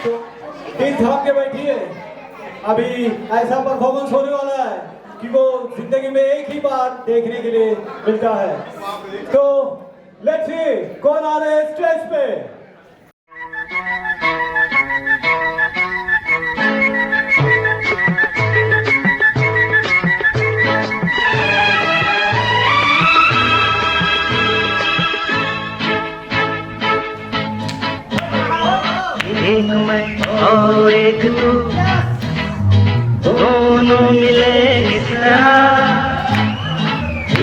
तो ठीक थाम के बैठिए। अभी ऐसा परफॉर्मेंस होने वाला है कि वो जिंदगी में एक ही बार देखने के लिए मिलता है। तो लेट्स सी कौन आ रहे हैं स्टेज पे। एक मैं और एक तू दोनों मिले इस तरह,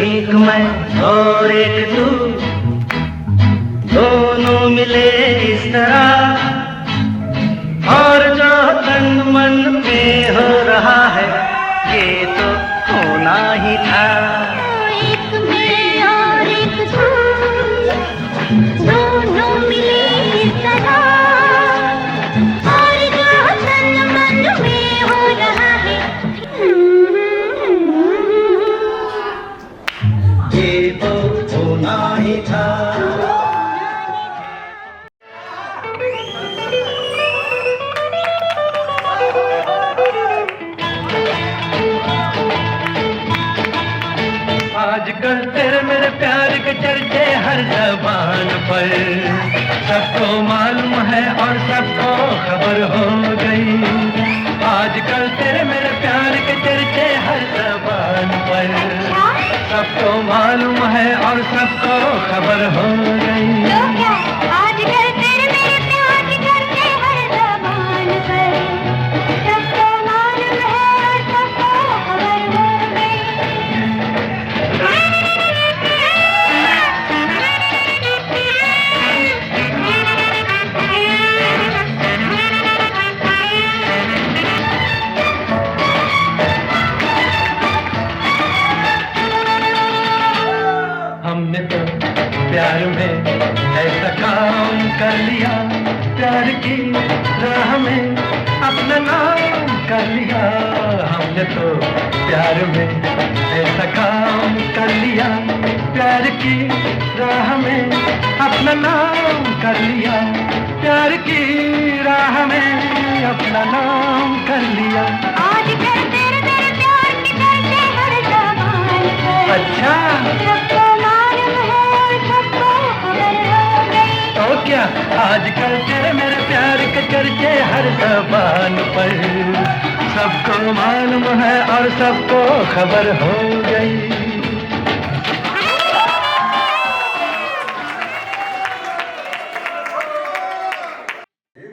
एक मैं और एक तू दोनों मिले इस तरह, और जो तन मन में हो रहा है ये तो होना ही था। एक मैं और एक तू दोनों मिले इस तरह, और जो तन मन में हो रहा है ये तो होना ही था। आजकल तेरे मेरे प्यार के चर्चे हर ज़बान पर, सबको मालूम है और सबको खबर हो गई। आजकल तेरे मेरे प्यार के चर्चे हर ज़बान पर, सबको मालूम है और सबको खबर हो गई। आजकल तेरे मेरे प्यार की चर्चे हर ज़बान पर, सबको मालूम है और सबको खबर हो गई। हमने तो प्यार में ऐसा काम कर लिया, प्यार की राह में अपना नाम कर लिया। हमने तो प्यार में ऐसा काम कर लिया, प्यार की राह में अपना नाम कर लिया, प्यार की राह में अपना नाम कर लिया। आजकल तेरे मेरे प्यार की चर्चे हर ज़बान पर, अच्छा सबको मालूम है और सबको खबर हो गई। तो क्या आजकल तेरे मेरे प्यार के चर्चे हर ज़बान पर, सबको मालूम है और सबको खबर हो गई।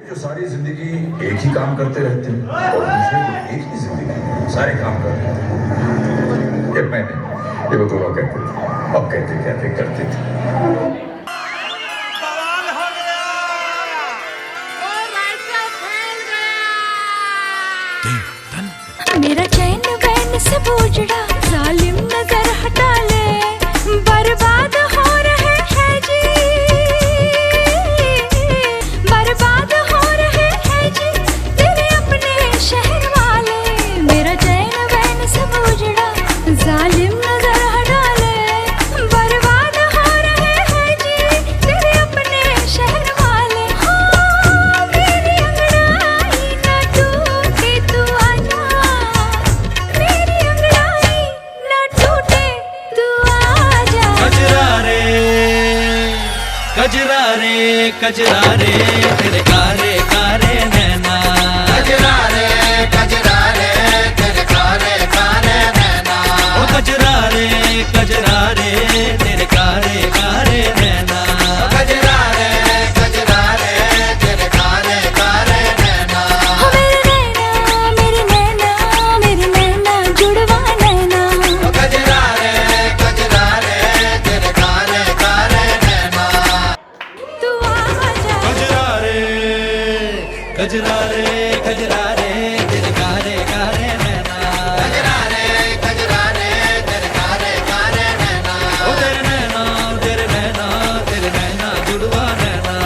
जो सारी जिंदगी एक ही काम करते रहते हैं और दूसरे को एक ही जिंदगी सारे काम करते हैं। ये मैंने ये वो तो लोग कहते थे, अब कहते करते थे। मेरा चैन वैन सब उजड़ा, जालिम नजर हटा ले, बर्बाद हो रहे हैं जी, बर्बाद हो रहे हैं जी तेरे अपने शहर वाले। मेरा चैन वैन सब उजड़ा, जालिम नजर हटा ले, बर्बाद हो रहे हैं जी तेरे अपने शहर वाले। हाँ मेरी अंगड़ाई ना टूटे तू आजा, मेरी अंगड़ाई ना टूटे तू आजा। कजरा रे कजरा रे कजरा रे तेरे कारे कारे नैना, कजरा रे तेरे कारे कारे नैना, ओ कजरा रे तेरे कारे कारे नैना, कजरा रे तेरे कारे कारे नैना। हो मेरे नैना मेरे नैना जुड़वा नैना, कजरा रे तेरे कारे कारे नैना। तू आजा। कजरा रे कजरा रे कजरा रे तेरे कारे कारे नैना, कजरा रे तेरे कारे कारे नैना, ओ तेरे नैना जुड़वा नैना,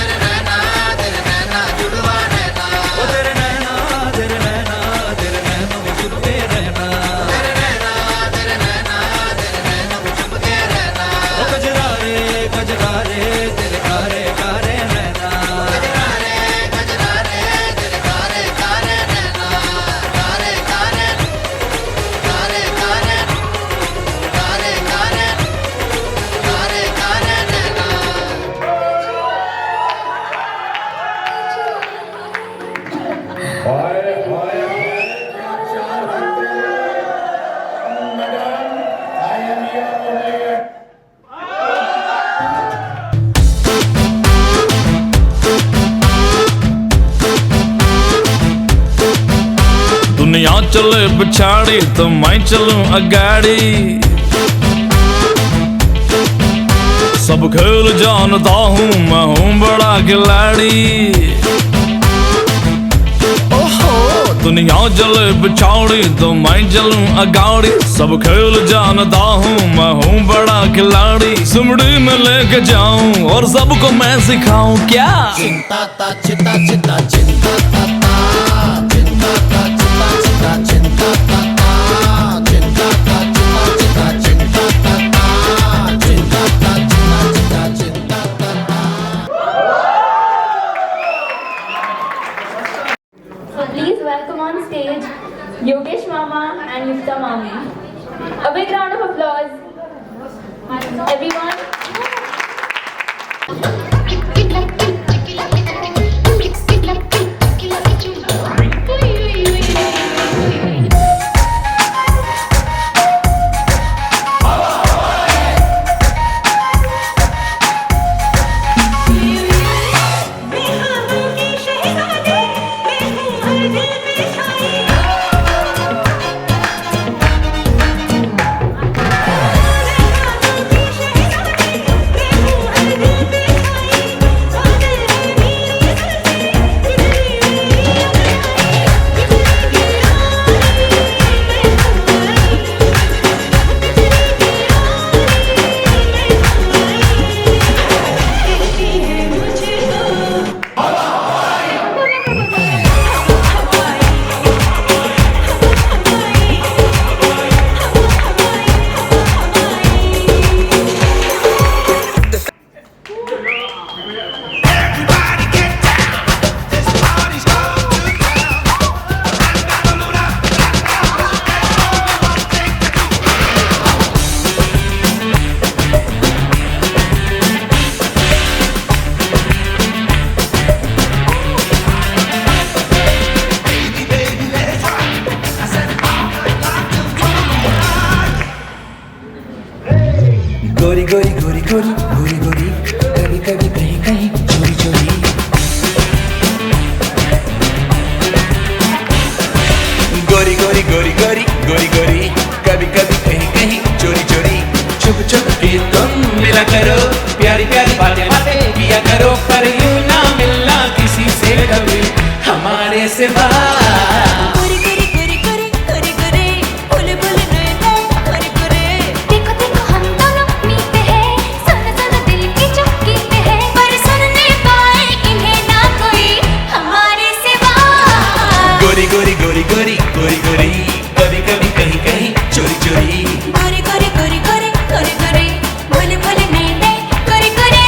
तेरे नैना जुड़वा नैना, ओ तेरे नैना वो चुप के रहना, तेरे नैना वो चुप के रहना। ओ कजरा रे तेरे कारे कारे नैना, कजरा रे चले पिछाड़ी तो मैं चलूं अगाड़ी। सब खेल जानता हूँ, मैं हूँ बड़ा खिलाड़ी। ओहो दुनिया चले पिछाड़ी तो मैं चलूं अगाड़ी। सब खेल जानता हूँ, मैं हूँ बड़ा खिलाड़ी। सुमड़ी में लेके जाऊं और सबको मैं सिखाऊं क्या। चिंता ता चिता चिता चिंता ता चिंता ता चिता चिता चिंता ता चिंता ता चिता चिता चिंता ता चिंता ता चिता चिता चिंता ता। So please welcome on stage Yogesh Mama and Yukta Mami. A big round of applause, everyone. गोरी गोरी गोरी गोरी गोरी गोरी कभी कभी कहीं कहीं चोरी चोरी। गोरी गोरी गोरी गोरी गोरी गोरी कभी कभी कहीं कहीं चोरी चोरी। छुप छुप के तुम मिला करो, प्यारी प्यारी बातें बातें किया करो, पर यूं ना मिलना किसी से कभी हमारे सिवा। गोरी गोरी गोरी गोरी गोरी गोरी कभी कभी कहीं कहीं चोरी चोरी। गोरी गोरी गोरी गोरी गोरी गोरी भोले भोले नैने गोरी गोरी।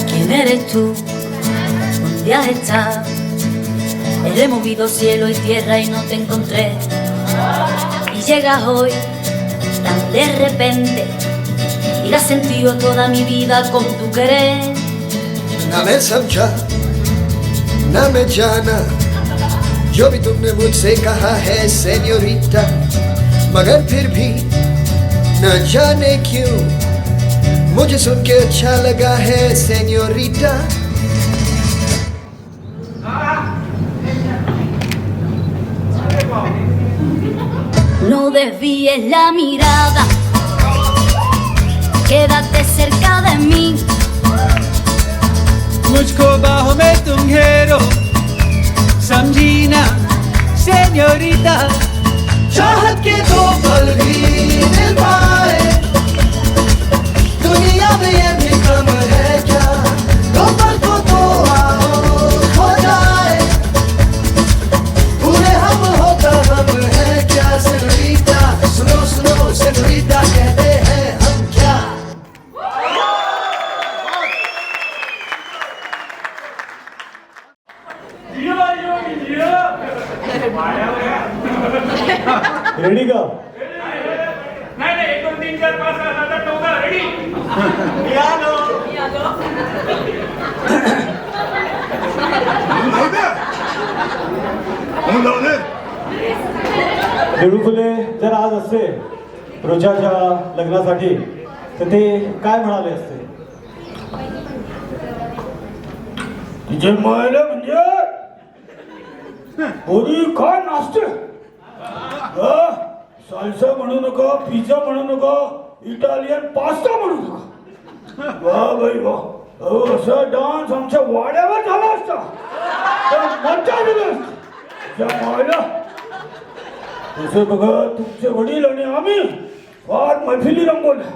¿Quién eres tú? ¿Dónde has estado? He removido cielo y tierra y no te encontré. Y llegas hoy tan de repente y la has sentido toda mi vida con tu querer. ना मैं समझा ना मैं जाना जो भी तुमने मुझसे कहा है सेन्योरिटा, मगर फिर भी न जाने क्यों मुझे सुन के अच्छा लगा है senorita. No desvíes la mirada, quédate cerca de mí. मुझको बाहों में तुम घेरो, समझी ना सेन्योरिटा। चाहत के दो पल भी मिल पाए दुनिया में ये भी कम है क्या, दो पल को तो आओ हो जाए पूरे हम होता हम है क्या सेन्योरिटा। सुनो सुनो सेन्योरिटा कहते हैं हम क्या। रेडी का नहीं 1 2 3 4 5 7 8 9 10 खेळू फुले जर आज असते रोजाच्या लग्नासाठी तर ते काय म्हणाले असते? तिचे महिला म्हणजे पोरी काय नाचते, साल्सा म्हणू नका, पिझ्झा म्हणू नका, इटालियन पास्ता म्हणू नका. वा बाई वा, असा डान्स आमच्या वाड्यावर झाला असता तर मजा दिली असती. त्या महिला तसे बघा, तुमचे वडील आणि आम्ही फार मैफिली रंगवल्या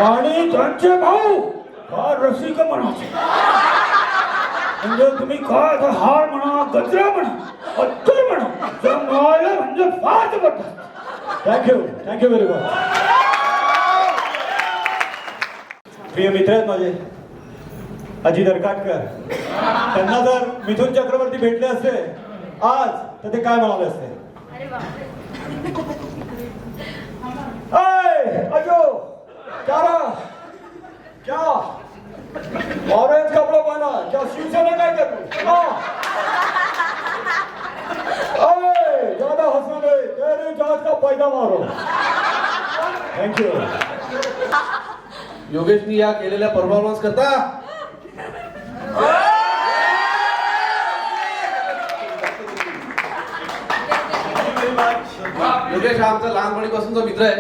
आणि त्यांचे भाऊ फार रसिक म्हणायचे. म्हणजे तुम्ही काय हार म्हणा, गजरा म्हणा, अत्तर म्हणा, जमायला म्हणजे फार जबरदस्त. Thank you very much. प्रिय मित्र आहेत माझे अजित अरकाटकर. त्यांना जर मिथुन चक्रवर्ती भेटले असते आज तर ते काय म्हणाले असते? अजो क्या ऑरेंज कपड़ा पहना, क्या शिवसेना काय करते? ज्यादा हंसना नहीं, तेरी जात का पैदा मारो. थँक्यू. योगेशनी या केलेल्या परफॉर्मन्स करता योगेश हा आमचा लहानपणीपासूनचा मित्र आहे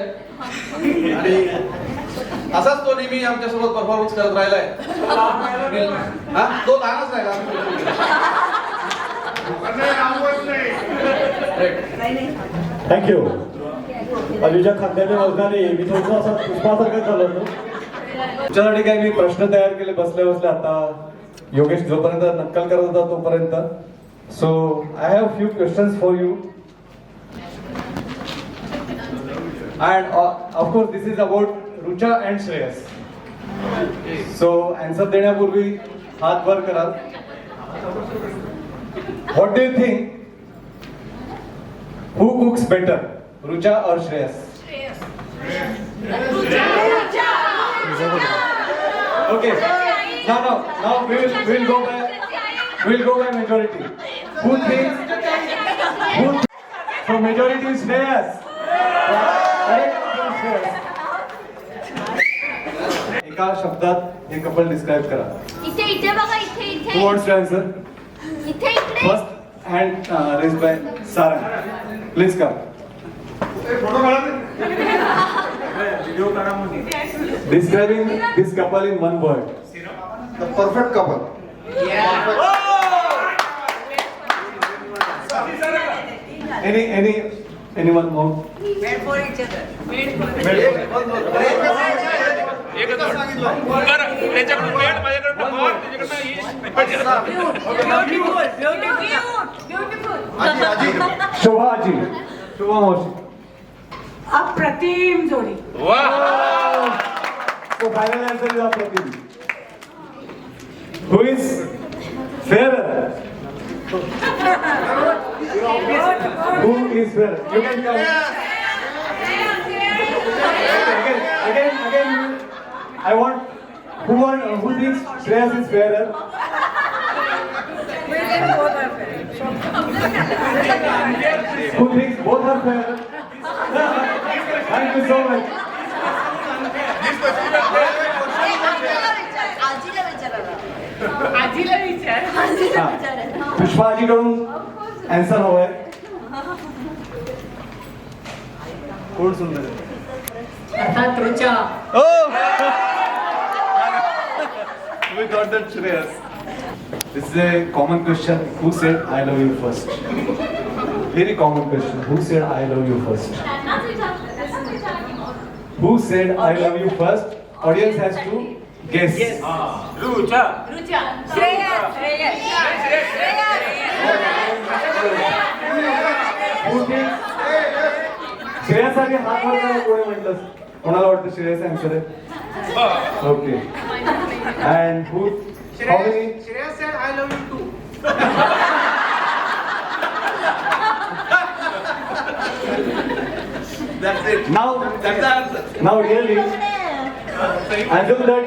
आणि असाच तो नेहमी आमच्यासोबत परफॉर्मन्स करत राहिलाय. हा तो लहानच राहिला. थँक्यू. अलीच्या खांद्याने वजनाने मी थोडंसं असं पुष्पासारखं झालं होतं. तुमच्यासाठी काही मी प्रश्न तयार केले बसल्या बसल्या. आता योगेश जोपर्यंत नक्कल करत होता तोपर्यंत. So I have few questions for you and of course this is about Rucha and Shreyas. So answer देण्यापूर्वी हात वर करा. What do you think, who cooks better, Rucha और Shreyas? Okay. Now we'll go by majority. Who thinks? So majority is Shreyas. एका शब्दात हे couple describe करा. इथे बघा, इथे Who wants to answer? इथे First hand raised by Sarang. Please come. Describing this couple in one word. The perfect couple. Anyone more? Made for each other. Shobha ji, शोभा मौसी. अप्रतिम जोडी. So final answer is Apratim. Who is fairer? Who is fairer? You can come. Again. I want who thinks Shreyas is fairer? Who thinks both are fairer? Thank you so much. आजीला विचार. पुष्पाजीकडून answer हवंय. कोण सुंदर अर्थात Rucha. We got that Shreyas. This is a common question. Who said I love you first? Very common question. Who said I love you first? Who said I love you first? Audience has to guess. Rucha. Shreyas. Who thinks? श्रेयससाठी हात वर करा. कोणी म्हटलं? कोणाला वाटतं Shreyas answer आहे? Okay. And who? How many? Shreyas said I love you too. That's it. Now, That's the answer. now really, assume that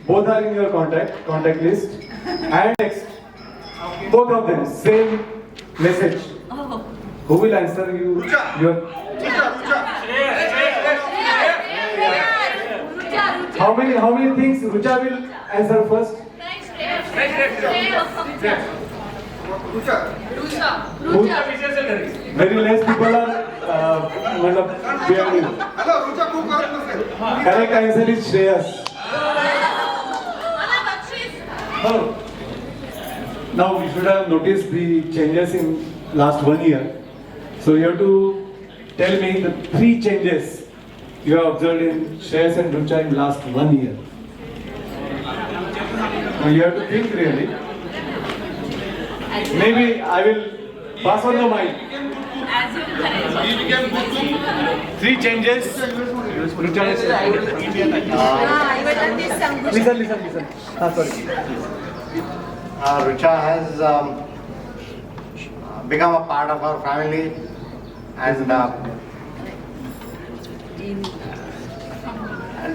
both are in your contact list, and next, both of them same message. Who will answer you? Your how many things Rucha will answer first? Very less people are behind you. Correct answer is Shreyas. Oh. Now we should have noticed the changes in last 1 year. So you have to tell me the 3 changes you have observed in Shreyas and Rucha in last 1 year. Now you have to think really. Maybe I will pass on the mic. 3 changes. Rucha is. Listen. Sorry. Rucha has become a part of our family, and I'll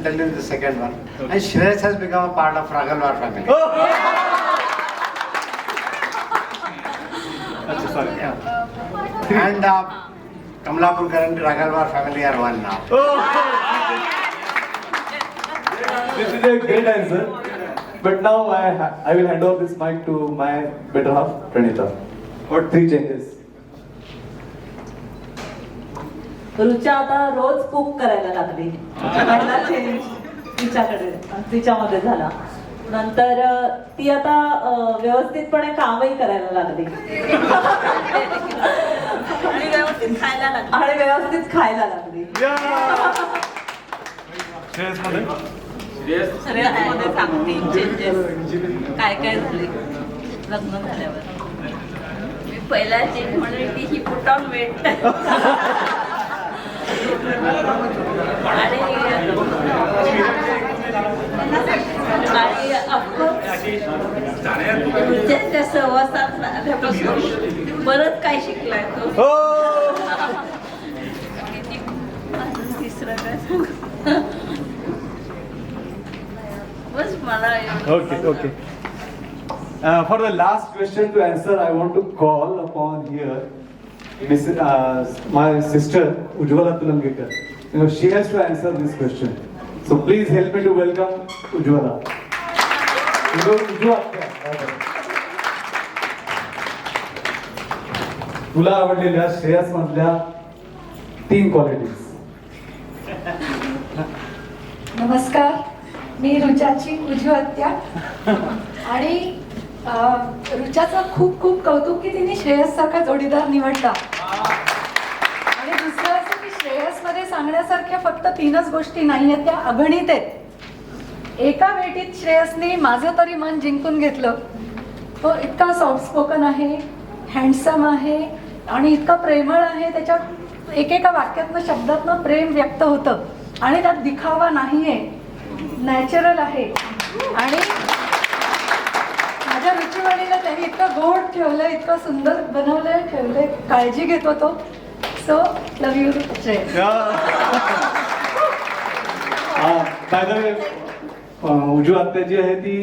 tell you the second one. And Shreyas has become a part of Ragalwar family. Sorry. And Kamalapurkar and Ragalwar family are one now. This is a great answer. But now I will hand over this mic to my better half, Pranita. What 3 changes? Rucha आता रोज cook करायला लागली. पहिला change तिच्यामध्ये झाला. नंतर ती आता व्यवस्थितपणे कामही करायला लागली आणि व्यवस्थित खायला लागली. श्रेयसमध्ये सांगते चेंजेस काय झाले लग्न झाल्यावर. मी पहिला चेंज म्हणून की ही पुट ऑन वेट आणि रुच्याच्या सहवासात आल्यापासून बरंच काय शिकलाय तो. तिसरं काय बस मला. Okay. For the last question to answer, I want to call upon here my sister Ujjwala Tulangekar. She has to answer this question. So please help me to welcome Ujjwala. तुला आवडलेल्या श्रेयस मधल्या 3 क्वालिटीज. नमस्कार, मी रुचाची उज्ज्वत्या आणि रुचाचं खूप कौतुक की तिने श्रेयस सारखा जोडीदार निवडला. आणि दुसरं असं की श्रेयस मध्ये सांगण्यासारख्या फक्त 3च गोष्टी नाही आहेत, त्या अगणित आहेत. एका भेटीत श्रेयसने माझं तरी मन जिंकून घेतलं. तो इतका सॉफ्ट स्पोकन आहे, हँडसम आहे आणि इतका प्रेमळ आहे. त्याच्या एकेका वाक्यातनं शब्दातनं प्रेम व्यक्त होतं आणि त्यात दिखावा नाहीये, नॅचरल आहे. आणि माझ्या रुचीवाडीला त्यांनी इतकं गोड ठेवलं, इतकं सुंदर बनवलंय, ठेवलंय, काळजी घेतो तो. So love you Shreyas. By the way, Uju आत्या जी आहे ती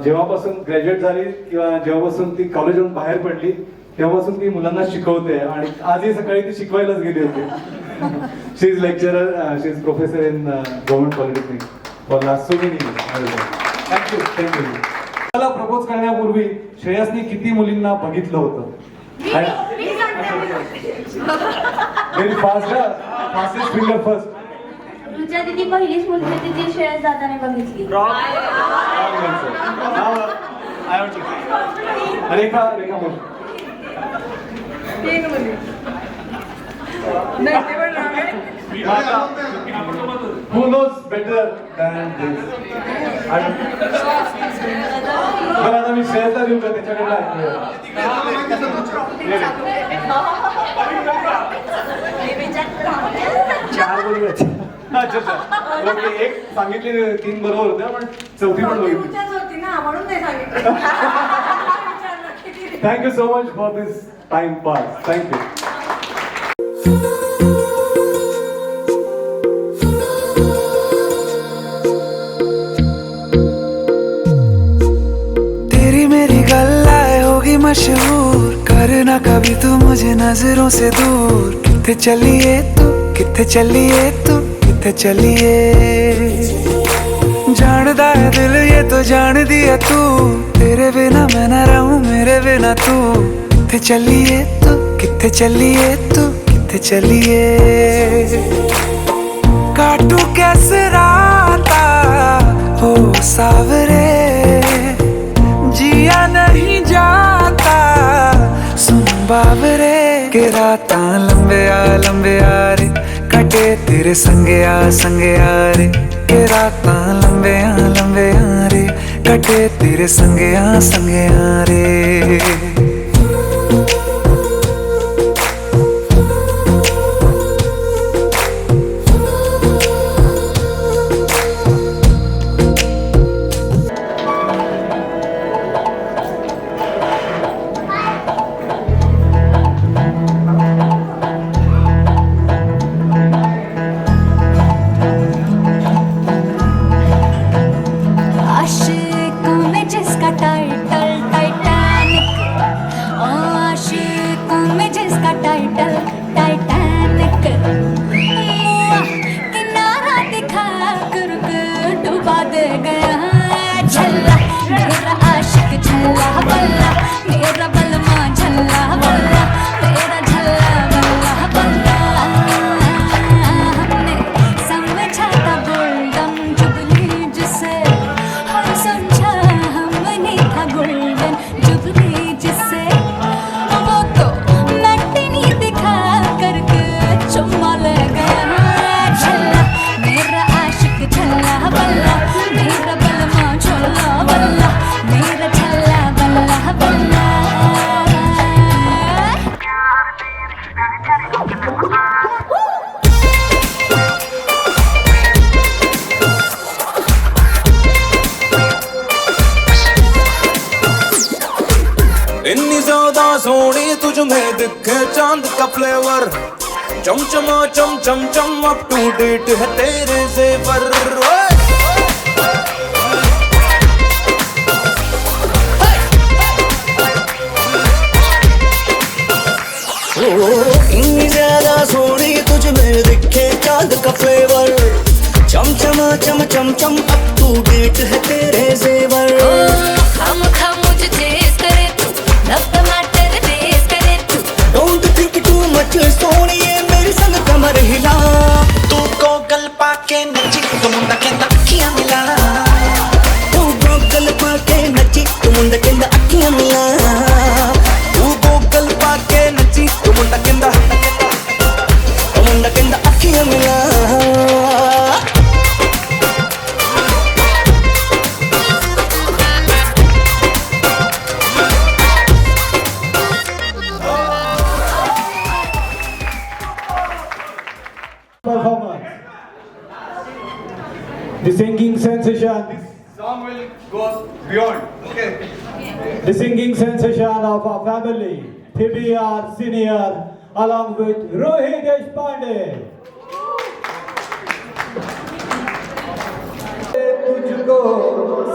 जेव्हापासून ग्रॅज्युएट झाली किंवा जेव्हापासून ती कॉलेजवरून बाहेर पडली तेव्हापासून ती मुलांना शिकवते आणि आजही सकाळी ती शिकवायलाच गेली होती. She is lecturer, she is professor in government polytechnic for last so many years. Thank you. मला प्रपोज करण्यापूर्वी श्रेयसने किती मुलींना बघितलं होतं? Very fastest finger first. Rucha दीदी पहिलीच मुलगी होती जी श्रेयस दादाने बघितली. रेखा Who knows better than this? बरं आता मी श्रेयसला देऊ का त्याच्याकडे चार बोलू. अच्छा. ओके, एक सांगितले 3 बरोबर होत्या पण 4थी पण बघितली. Thank you so much for this time pass. Thank you. नजरों से दूर किथे चलिए तू, किथे चलिए तू, किथे चलिए। जानदा है दिल ये तो जान दिया तू, तेरे बिना मैं ना रहूं मेरे बिना तू। किथे चलिए तू, किथे चलिए तू, किथे चलिए। काटू कैसे राता हो सावरे, जिया नहीं जाता सुन बाबरे। के राता लंबे आ रे, कटे तेरे संगे आ रे। के राता लंबे आ रे, कटे तेरे संगे आ रे। आशिकों में जिसका टाइटल टाइटैनिक, ओ आशिकों में जिसका टाइटल टाइटैनिक। मुआ किनारा दिखा कर डुबा दे गया झल्ला मेरा आशिक झल्ला बल्ला, मेरा बलमा झल्ला बल्ला, मेरा झल्ला बल्ला बल्ला। हमने समझा था गोल्डन जुबली जिसे, और समझा हमने था गोल्डन जुबली जिसे। वो तो मैटिनी दिखा करके चुम्मा ले गया झल्ला मेरा आशिक झल्ला बल्ला, मेरा बलमा झल्ला बल्ला, मेरा झल्ला बल्ला बल्ला। इतनी ज्यादा सोनी तुझ में दिखे चांद का फ्लेवर, चमचमा चम चम चम अप टू डेट है तेरे जेवर। इतनी ज्यादा सोनी तुझ में दिखे चांद का फ्लेवर, चमचमा चम चम चम अप टू डेट है तेरे जेवर। हम मुझे चेस करे तू, लव टमाटर रेस करे तू। डोंट थिंक टू मच सोनिए मेरे संग कमर हिला। तू गोगल पाके नची तो मुंडा कहंदा अखियां मिला, तू गोगल पाके नची तो मुंडा कहंदा अखियां मिला। तू गोगल पाके नची तो मुंडा कहंदा अखियां मिला। Performance. The singing sensation. Song will go beyond. Okay. The singing sensation of our family, PBR Senior, along with Rohit Deshpande. तुझको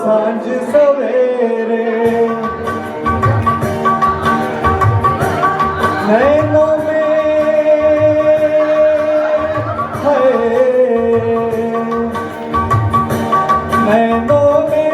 सांझ सवेरे नैनों में है, नैनों में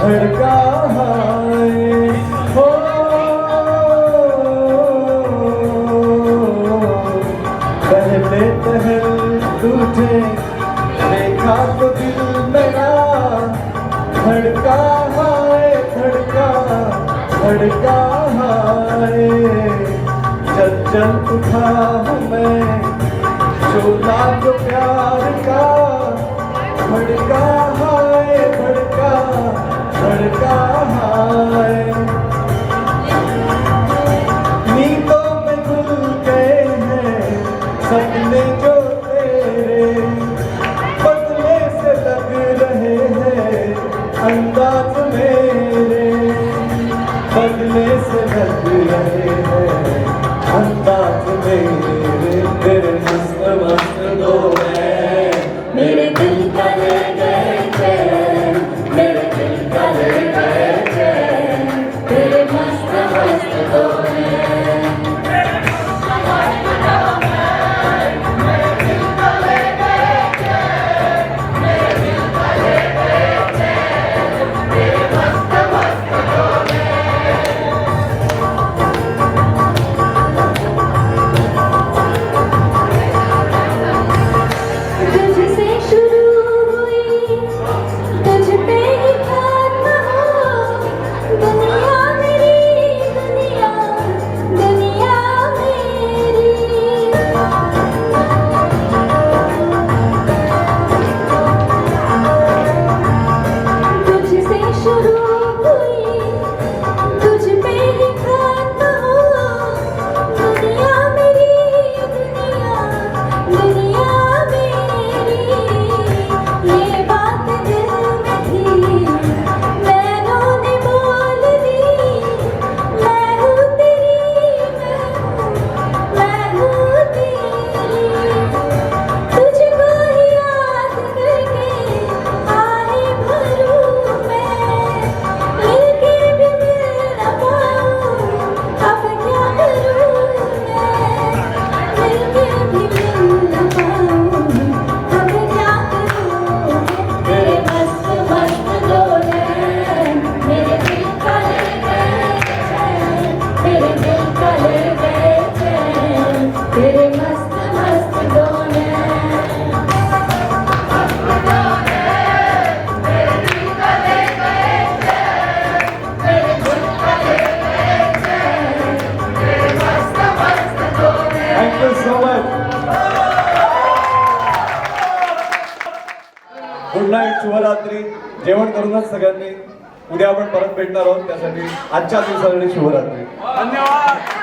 धड़का है हो पहले पहल तुझे देखा तो दिल मेरा धड़का है धड़का है चल चल उठा हूँ मैं चोला जो प्यार का धड़का है धड़का है नींदों में खुल गए हैं सपने जो तेरे बदले से लग रहे हैं अंदाज मेरे बदले से लग रहे हैं अंदाज मेरे तेरे मस्त मस्त दो हैं मेरे दिल का ले गए चैन मेरे दिल का ले गए चैन तेरे मस्त मस्त दो हैं तुझसे शुरू हुई तुझ पे ही खत्म हो दुनिया मेरी दुनिया दुनिया मेरी तुझसे शुरू हुई तुझ पे ही खत्म हो दुनिया मेरी दुनिया दुनिया मेरी ये बात दिल में थी मैनों ने बोल दी मैं हूँ तेरी मैं हूँ तेरी तुझको ही याद करके आए भरूं मैं मिलके भी मिल न पाऊं अब क्या करूं मैं मिलके भी मिल न पाऊं अब क्या करूं तेरे मस्त मस्त दो नैन मेरे दिल का ले गए चैन तेरे दिल का ले गए चैन तेरे मस्त मस्त दो thank you so much good night शुभरात्री जेवण करूनच सगळ्यांनी उद्या आपण परत भेटणार आहोत त्यासाठी आजच्या दिवसासाठी शुभरात्री धन्यवाद.